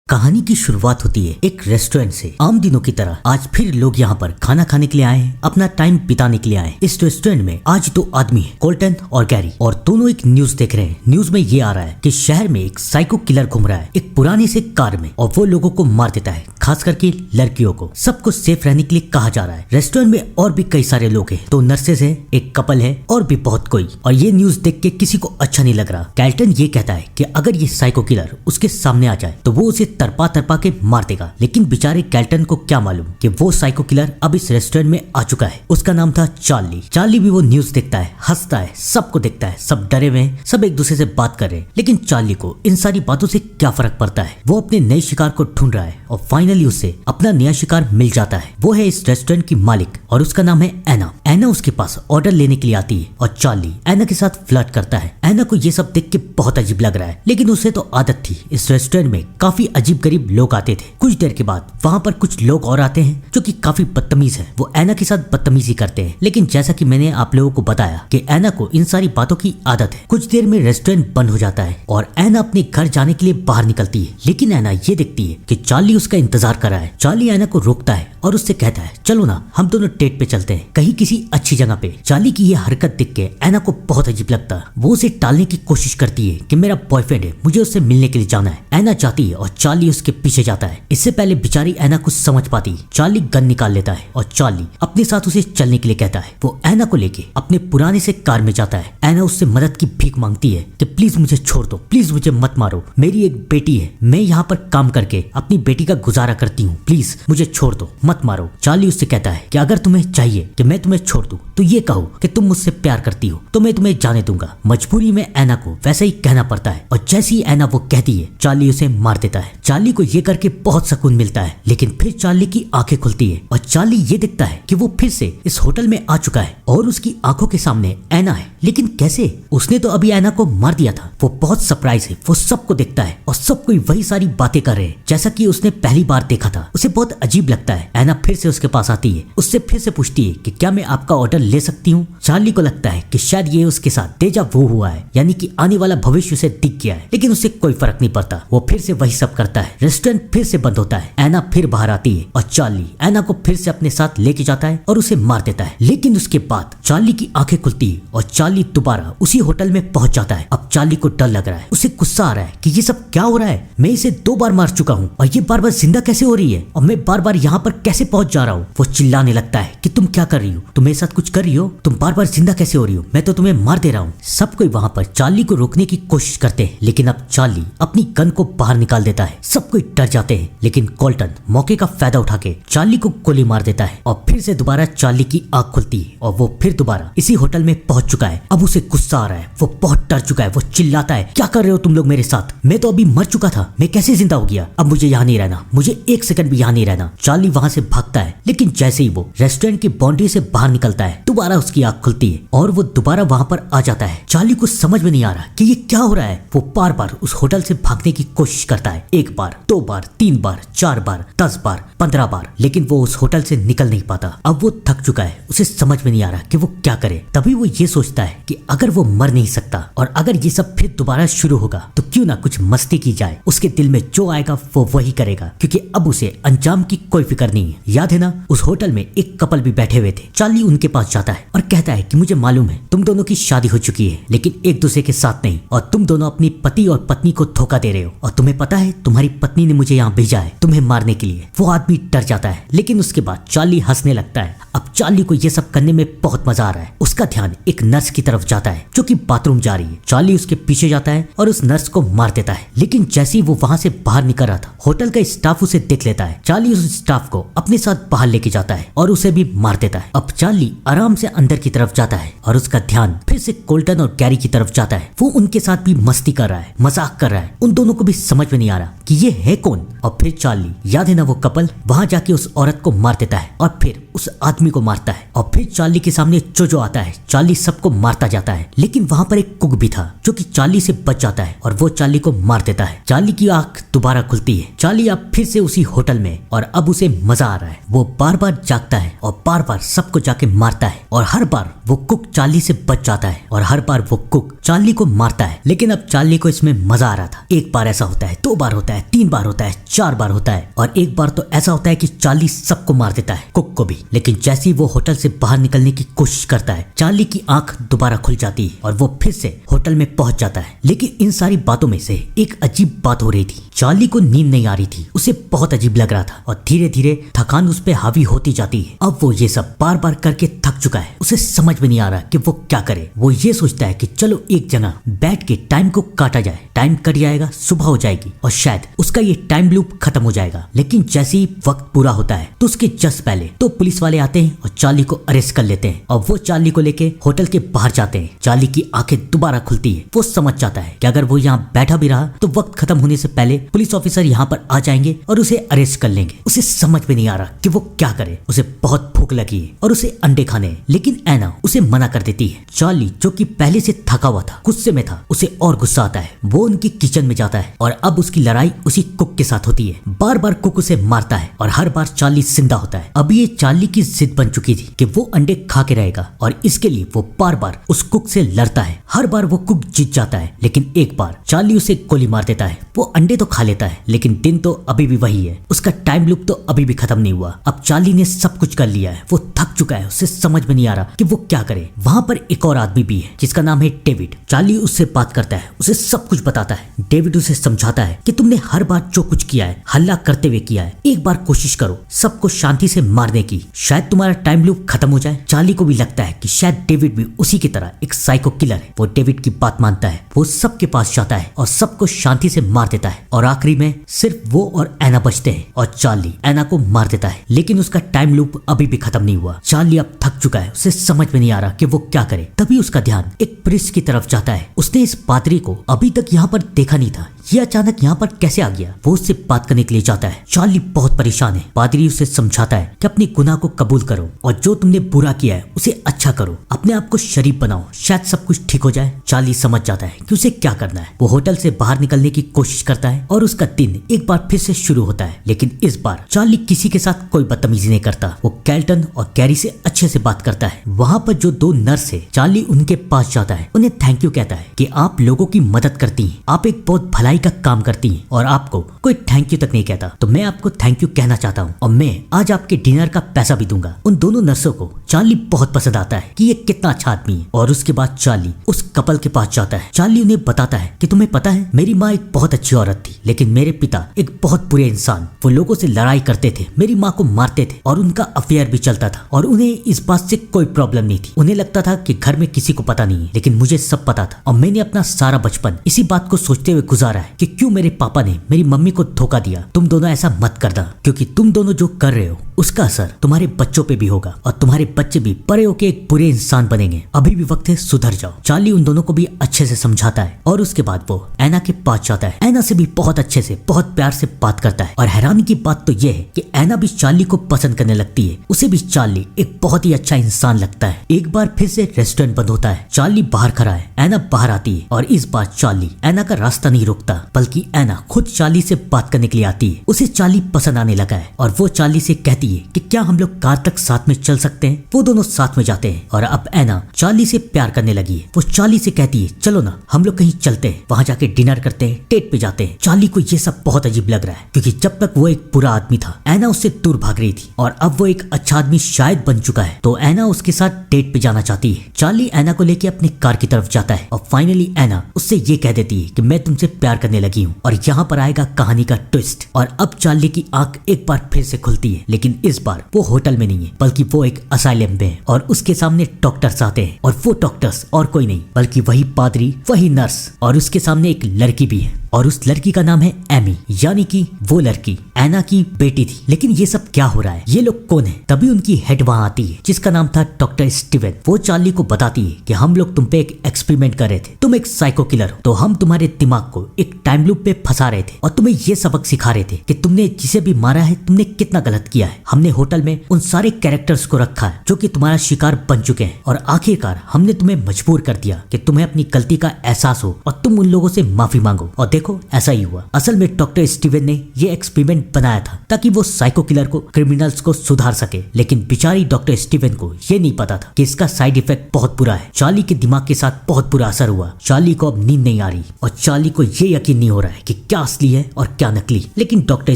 कहानी की शुरुआत होती है एक रेस्टोरेंट से। आम दिनों की तरह आज फिर लोग यहाँ पर खाना खाने के लिए आए हैं, अपना टाइम बिताने के लिए आए। इस रेस्टोरेंट में आज दो आदमी हैं, कोल्टन और गैरी, और दोनों एक न्यूज देख रहे हैं। न्यूज में ये आ रहा है कि शहर में एक साइको किलर घूम रहा है एक पुरानी से कार में, और वो लोगों को मार देता है, खास करके लड़कियों को। सबको सेफ रहने के लिए कहा जा रहा है। रेस्टोरेंट में और भी कई सारे लोग हैं, 2 नर्सेज है, एक कपल है और भी बहुत कोई। और ये न्यूज देख के किसी को अच्छा नहीं लग रहा। कैल्टन ये कहता है कि अगर ये साइको किलर उसके सामने आ जाए तो वो उसे तरपा तरपा के मार देगा। लेकिन बेचारे कैल्टन को क्या मालूम कि वो साइको किलर अब इस रेस्टोरेंट में आ चुका है। उसका नाम था चार्ली। चार्ली भी वो न्यूज देखता है, हंसता है, सबको देखता है, सब डरे हुए हैं, सब एक दूसरे से बात कर रहे हैं। लेकिन चार्ली को इन सारी बातों से क्या फर्क पड़ता है। वो अपने नए शिकार को ढूंढ रहा है और फाइनली उसे अपना नया शिकार मिल जाता है। वो है इस रेस्टोरेंट की मालिक और उसका नाम है एना। एना उसके पास ऑर्डर लेने के लिए आती है और चार्ली एना के साथ फ्लर्ट करता है। एना को ये सब देख के बहुत अजीब लग रहा है, लेकिन उसे तो आदत थी। इस रेस्टोरेंट में काफी अजीब गरीब लोग आते थे। कुछ देर के बाद वहाँ पर कुछ लोग और आते हैं जो कि काफी बदतमीज है। वो एना के साथ बदतमीजी करते हैं। लेकिन जैसा कि मैंने आप लोगों को बताया कि एना को इन सारी बातों की आदत है। कुछ देर में रेस्टोरेंट बंद हो जाता है और एना अपने घर जाने के लिए बाहर निकलती है। लेकिन एना ये देखती है कि चार्ली उसका इंतजार कर रहा है। चार्ली एना को रोकता है और उससे कहता है, चलो ना हम दोनों डेट पे चलते हैं, कहीं किसी अच्छी जगह पे। चार्ली की ये हरकत देख के एना को बहुत अजीब लगता है। वो उसे टालने की कोशिश करती है कि मेरा बॉयफ्रेंड है, मुझे उससे मिलने के लिए जाना है। एना जाती है और चार्ली उसके पीछे जाता है। इससे पहले बेचारी एना कुछ समझ पाती, चार्ली गन निकाल लेता है और चार्ली अपने साथ उसे चलने के लिए कहता है। वो एना को लेके अपने पुराने से कार में जाता है। एना उससे मदद की भीख मांगती है कि प्लीज मुझे छोड़ दो, प्लीज मुझे मत मारो, मेरी एक बेटी है, मैं यहाँ पर काम करके अपनी बेटी का गुजारा करती हूँ, प्लीज मुझे छोड़ दो, मत मारो। चार्ली उससे कहता है कि अगर तुम्हें चाहिए कि मैं तुम्हें छोड़ दूं तो ये कहो कि तुम मुझसे प्यार करती हो तो मैं तुम्हें जाने दूंगा। मजबूरी में एना को वैसा ही कहना पड़ता है और जैसे ही एना वो कहती है चार्ली उसे मार देता है। चार्ली को ये करके बहुत सुकून मिलता है। लेकिन फिर चार्ली की आंखें खुलती है और चार्ली ये देखता है कि वो फिर से इस होटल में आ चुका है और उसकी आंखों के सामने एना है। लेकिन कैसे? उसने तो अभी एना को मार दिया था। वो बहुत सरप्राइज है। वो सबको देखता है और सब कोई वही सारी बातें कर रहे हैं जैसा कि उसने पहली बार देखा था। उसे बहुत अजीब लगता है। एना फिर से उसके पास आती है, उससे फिर से पूछती है कि क्या मैं आपका ऑर्डर ले सकती हूँ। चार्ली को लगता है कि शायद ये उसके साथ डेजा वू हुआ है, यानी कि आने वाला भविष्य उसे दिख गया है। लेकिन उसे कोई फर्क नहीं पड़ता। वो फिर से वही सब करता है। रेस्टोरेंट फिर से बंद होता है। एना फिर बाहर आती है और चार्ली एना को फिर से अपने साथ लेके जाता है और उसे मार देता है। लेकिन उसके बाद चार्ली की आंखें खुलती है और चार्ली दोबारा उसी होटल में पहुंच जाता है। अब चार्ली को डर लग रहा है। उसे गुस्सा आ रहा है कि ये सब क्या हो रहा है। मैं इसे 2 बार मार चुका हूँ और ये बार बार जिंदा कैसे हो रही है और मैं बार बार यहाँ पर कैसे पहुंच जा रहा हूँ। वो चिल्लाने लगता है कि तुम क्या कर रही हो, तुम मेरे साथ कुछ कर रही हो, तुम बार बार जिंदा कैसे हो रही हो, मैं तो तुम्हें मार दे रहा हूँ। सब कोई वहाँ पर चार्ली को रोकने की कोशिश करते हैं, लेकिन अब चार्ली अपनी गन को बाहर निकाल देता है। सब कोई डर जाते हैं। लेकिन कोल्टन मौके का फायदा उठा के चार्ली को गोली मार देता है और फिर से दोबारा चार्ली की आंख खुलती है और वो फिर दोबारा इसी होटल में पहुंच चुका है। अब उसे गुस्सा आ रहा है। वो बहुत डर चुका है। वो चिल्लाता है, क्या कर रहे हो तुम लोग मेरे साथ, मैं तो अभी मर चुका था, मैं कैसे जिंदा हो गया। अब मुझे यहाँ नहीं रहना, मुझे 1 सेकंड भी यहाँ नहीं रहना। चार्ली वहाँ से भागता है। लेकिन जैसे ही वो रेस्टोरेंट की बाउंड्री से बाहर निकलता है दोबारा उसकी आंख खुलती है और वो दोबारा वहाँ पर आ जाता है। चार्ली को समझ में नहीं आ रहा कि ये क्या हो रहा है। वो बार बार उस होटल से भागने की कोशिश करता है, 1 बार, 2 बार, 3 बार, 4 बार, 10 बार, 15 बार, लेकिन वो उस होटल से निकल नहीं पाता। अब वो थक चुका है। उसे समझ में नहीं आ रहा कि वो क्या करे। तभी वो ये सोचता है कि अगर वो मर नहीं सकता और अगर ये सब फिर दोबारा शुरू होगा तो क्यों ना कुछ मस्ती की जाए। उसके दिल में जो आएगा वो वही करेगा, क्योंकि अब उसे अंजाम की कोई फिक्र नहीं है। याद है ना, उस होटल में एक कपल भी बैठे हुए थे। चार्ली उनके पास जाता है और कहता है कि मुझे मालूम है तुम दोनों की शादी हो चुकी है, लेकिन एक दूसरे के साथ नहीं, और तुम दोनों अपनी पति और पत्नी को धोखा दे रहे हो, और तुम्हें पता है तुम्हारी पत्नी ने मुझे यहाँ भेजा है तुम्हें मारने के लिए। वो आदमी डर जाता है। लेकिन उसके बाद चार्ली हंसने लगता है। अब चार्ली को ये सब करने में बहुत मजा आ रहा है। उसका ध्यान एक नर्स की तरफ जाता है जो कि बाथरूम जा रही है। चार्ली उसके पीछे जाता है और उस नर्स को मार देता है। लेकिन जैसे ही वो वहाँ से बाहर निकल रहा था होटल का स्टाफ उसे देख लेता है। चार्ली उस स्टाफ को अपने साथ बाहर लेके जाता है और उसे भी मार देता है। अब चार्ली आराम से अंदर की तरफ जाता है और उसका ध्यान फिर से कोल्टन और गैरी की तरफ जाता है। वो उनके साथ भी मस्ती कर रहा है, मजाक कर रहा है। उन दोनों को भी समझ में नहीं आ रहा कि ये है कौन। और फिर चार्ली, याद है ना वो कपल, वहाँ जाके उस औरत को मार देता है और फिर उस आदमी आदमी को मारता है और फिर चार्ली के सामने जो आता है, चार्ली सबको मारता जाता है। लेकिन वहाँ पर एक कुक भी था जो कि चार्ली से बच जाता है और वो चार्ली को मार देता है। चार्ली की आंख दोबारा खुलती है। चार्ली अब फिर से उसी होटल में और अब उसे मजा आ रहा है। वो बार बार जागता है और बार बार सबको जाके मारता है और हर बार वो कुक चार्ली से बच जाता है और हर बार वो कुक चार्ली को मारता है। लेकिन अब चार्ली को इसमें मजा आ रहा था। एक बार ऐसा होता है, 2 बार होता है, 3 बार होता है, 4 बार होता है और एक बार तो ऐसा होता है कि चार्ली सबको मार देता है, कुक को भी। लेकिन जैसे ही वो होटल से बाहर निकलने की कोशिश करता है, चार्ली की आंख दोबारा खुल जाती है और वो फिर से होटल में पहुंच जाता है। लेकिन इन सारी बातों में से एक अजीब बात हो रही थी। चार्ली को नींद नहीं आ रही थी, उसे बहुत अजीब लग रहा था और धीरे धीरे थकान उस पर हावी होती जाती है। अब वो ये सब बार बार करके थक चुका है, उसे समझ में नहीं आ रहा कि वो क्या करे। वो ये सोचता है कि चलो एक जगह बैठ के टाइम को काटा जाए, टाइम कट जाएगा, सुबह हो जाएगी और शायद उसका ये टाइम लूप खत्म हो जाएगा। लेकिन जैसे ही वक्त पूरा होता है तो उसके जस्ट पहले तो पुलिस वाले आते हैं और चार्ली को अरेस्ट कर लेते हैं और वो चार्ली को लेके होटल के बाहर जाते हैं। चार्ली की आंखें दोबारा खुलती है। वो समझ जाता है कि अगर वो यहाँ बैठा भी रहा तो वक्त खत्म होने से पहले पुलिस ऑफिसर यहाँ पर आ जाएंगे और उसे अरेस्ट कर लेंगे। उसे समझ में नहीं आ रहा कि वो क्या करे। उसे बहुत भूख लगी है और उसे अंडे खाने हैं, लेकिन एना उसे मना कर देती है। चार्ली जो कि पहले से थका हुआ था, गुस्से में था, उसे और गुस्सा आता है। वो उनकी किचन में जाता है और अब उसकी लड़ाई उसी कुक के साथ होती है। बार बार कुक उसे मारता है और हर बार चार्ली जिंदा होता है। अब ये चार्ली की जिद बन चुकी थी कि वो अंडे खा के रहेगा और इसके लिए वो बार बार उस कुक से लड़ता है। हर बार वो कुक जीत जाता है, लेकिन एक बार चार्ली उसे गोली मार देता है। वो अंडे तो खा लेता है, लेकिन दिन तो अभी भी वही है। उसका टाइम लूप तो अभी भी खत्म नहीं हुआ। अब चार्ली ने सब कुछ कर लिया है, वो थक चुका है, उसे समझ में नहीं आ रहा कि वो क्या करे। वहाँ पर एक और आदमी भी है जिसका नाम है डेविड। चार्ली उससे बात करता है, उसे सब कुछ बताता है। डेविड उसे समझाता है कि तुमने हर बार जो कुछ किया है हल्ला करते हुए किया है, एक बार कोशिश करो सबको शांति से मारने की, शायद तुम्हारा टाइम लूप खत्म हो जाए। चार्ली को भी लगता है कि शायद डेविड भी उसी की तरह एक साइको किलर है। वो डेविड की बात मानता है, वो सबके पास जाता है और सबको शांति से मार देता है और आखिरी में सिर्फ वो और एना बचते हैं और चार्ली एना को मार देता है। लेकिन उसका टाइम लूप अभी भी खत्म नहीं हुआ। चार्ली अब थक चुका है, उसे समझ में नहीं आ रहा कि वो क्या करे। तभी उसका ध्यान एक प्रिस्ट की तरफ जाता है। उसने इस पादरी को अभी तक यहाँ पर देखा नहीं था, ये अचानक यहाँ पर कैसे आ गया। वो उससे बात करने के लिए जाता है। चार्ली बहुत परेशान है। पादरी उसे समझाता है कि अपने गुनाह को कबूल करो और जो तुमने बुरा किया है उसे अच्छा करो, अपने आप को शरीफ बनाओ, शायद सब कुछ ठीक हो जाए। चार्ली समझ जाता है कि उसे क्या करना है। वो होटल से बाहर निकलने की कोशिश करता है और उसका दिन एक बार फिर से शुरू होता है। लेकिन इस बार चार्ली किसी के साथ कोई बदतमीजी नहीं करता। वो कैल्टन और कैरी से अच्छे से बात करता है। वहाँ पर जो 2 नर्स है, चार्ली उनके पास जाता है, उन्हें थैंक यू कहता है कि आप लोगों की मदद करती हैं, आप एक बहुत भलाई का काम करती हैं और आपको कोई थैंक यू तक नहीं कहता, तो मैं आपको थैंक यू कहना चाहता हूँ और मैं आज आपके डिनर का पैसा भी दूंगा। उन दोनों नर्सों को चार्ली बहुत पसंद आता है कि ये कितना अच्छा आदमी है। और उसके बाद चार्ली उस कपल के पास जाता है। चार्ली उन्हें बताता है कि तुम्हें पता है मेरी माँ एक बहुत अच्छी औरत थी, लेकिन मेरे पिता एक बहुत बुरे इंसान, वो लोगों से लड़ाई करते थे, मेरी माँ को मारते थे और उनका अफेयर भी चलता था और उन्हें इस बात से कोई प्रॉब्लम नहीं थी। उन्हें लगता था कि घर में किसी को पता नहीं है, लेकिन मुझे सब पता था और मैंने अपना सारा बचपन इसी बात को सोचते हुए गुजारा है कि क्यों मेरे पापा ने मेरी मम्मी को धोखा दिया। तुम दोनों ऐसा मत करना, क्योंकि तुम दोनों जो कर रहे हो उसका असर तुम्हारे बच्चों पे भी होगा और तुम्हारे बच्चे भी बड़े होकर एक बुरे इंसान बनेंगे। अभी भी वक्त है, सुधर जाओ। चार्ली उन दोनों को भी अच्छे से समझाता है और उसके बाद वो एना के पास जाता है। एना से भी बहुत अच्छे से, बहुत प्यार से बात करता है और हैरानी की बात तो यह है कि एना भी चार्ली को पसंद करने लगती है। उसे भी चार्ली एक बहुत ही अच्छा इंसान लगता है। एक बार फिर से रेस्टोरेंट बंद होता है। चार्ली बाहर खड़ा है, एना बाहर आती है और इस बार चार्ली एना का रास्ता नहीं रोकता, बल्कि एना खुद चार्ली से बात करने के लिए आती है। उसे चार्ली पसंद आने लगा है और वो चार्ली से कहती है कि क्या हम लोग कार तक साथ में चल सकते हैं। वो दोनों साथ में जाते हैं और अब एना चार्ली से प्यार करने लगी है। वो चार्ली से कहती है चलो ना हम लोग कहीं चलते हैं, वहां जाके डिनर करते हैं, डेट पे जाते हैं। चार्ली को ये सब बहुत अजीब लग रहा है, क्योंकि जब तक वो एक बुरा आदमी था एना उससे दूर भाग रही थी और अब वो एक अच्छा आदमी शायद बन चुका है, तो एना उसके साथ डेट पे जाना चाहती है। चार्ली एना को लेके अपनी कार की तरफ जाता है और फाइनली एना उससे ये कह देती है कि मैं तुमसे प्यार करने लगी हूँ। और यहाँ पर आएगा कहानी का ट्विस्ट और अब चार्ली की आंख एक बार फिर से खुलती है, लेकिन इस बार वो होटल में नहीं है, बल्कि वो एक असाइलम में है और उसके सामने डॉक्टर्स आते हैं और वो डॉक्टर्स और कोई नहीं बल्कि वही पादरी, वही नर्स और उसके सामने एक लड़की भी है। और उस लड़की का नाम है एमी, यानी कि वो लड़की एना की बेटी थी। लेकिन ये सब क्या हो रहा है, ये लोग कौन है? तभी उनकी हेड वहां आती है जिसका नाम था डॉक्टर स्टीवन। वो चार्ली को बताती है कि हम लोग तुम पे एक एक्सपेरिमेंट कर रहे थे, तुम एक साइको किलर हो, तो हम तुम्हारे दिमाग को एक टाइम लूप पे फंसा रहे थे और तुम्हें ये सबक सिखा रहे थे कि तुमने जिसे भी मारा है तुमने कितना गलत किया है। हमने होटल में उन सारे कैरेक्टर्स को रखा है जो कि तुम्हारा शिकार बन चुके हैं और आखिरकार हमने तुम्हें मजबूर कर दिया कि तुम्हें अपनी गलती का एहसास हो और तुम उन लोगों से माफी मांगो। और देखो ऐसा ही हुआ। असल में डॉक्टर स्टीवन ने ये एक्सपेरिमेंट बनाया था ताकि वो साइको किलर को, क्रिमिनल्स को सुधार सके। लेकिन बेचारी डॉक्टर स्टीवन को ये नहीं पता था कि इसका साइड इफेक्ट बहुत बुरा है। चार्ली के दिमाग के साथ बहुत बुरा असर हुआ। चार्ली को अब नींद नहीं आ रही और चार्ली को ये यकीन नहीं हो रहा है कि क्या असली है और क्या नकली। लेकिन डॉक्टर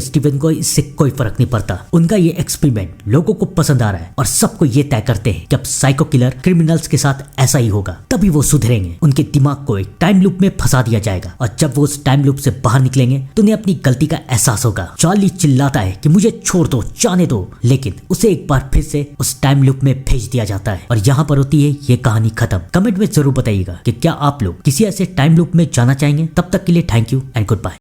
स्टीवन को इससे कोई फर्क नहीं पड़ता। उनका ये एक्सपेरिमेंट लोगों को पसंद आ रहा है और सबको ये तय करते हैं कि अब साइको किलर क्रिमिनल्स के साथ ऐसा ही होगा, तभी वो सुधरेंगे। उनके दिमाग को एक टाइम लूप में फंसा दिया जाएगा और जब वो उस टाइम लूप से बाहर निकलेंगे तो उन्हें अपनी गलती का एहसास होगा। चार्ली चिल्लाता है कि मुझे छोड़ दो, जाने दो, लेकिन उसे एक बार फिर से उस टाइम लूप में भेज दिया जाता है और यहाँ पर होती है ये कहानी खत्म। कमेंट में जरूर बताइएगा कि क्या आप लोग किसी ऐसे टाइम लूप में जाना चाहेंगे। तब तक के लिए thank you and good bye.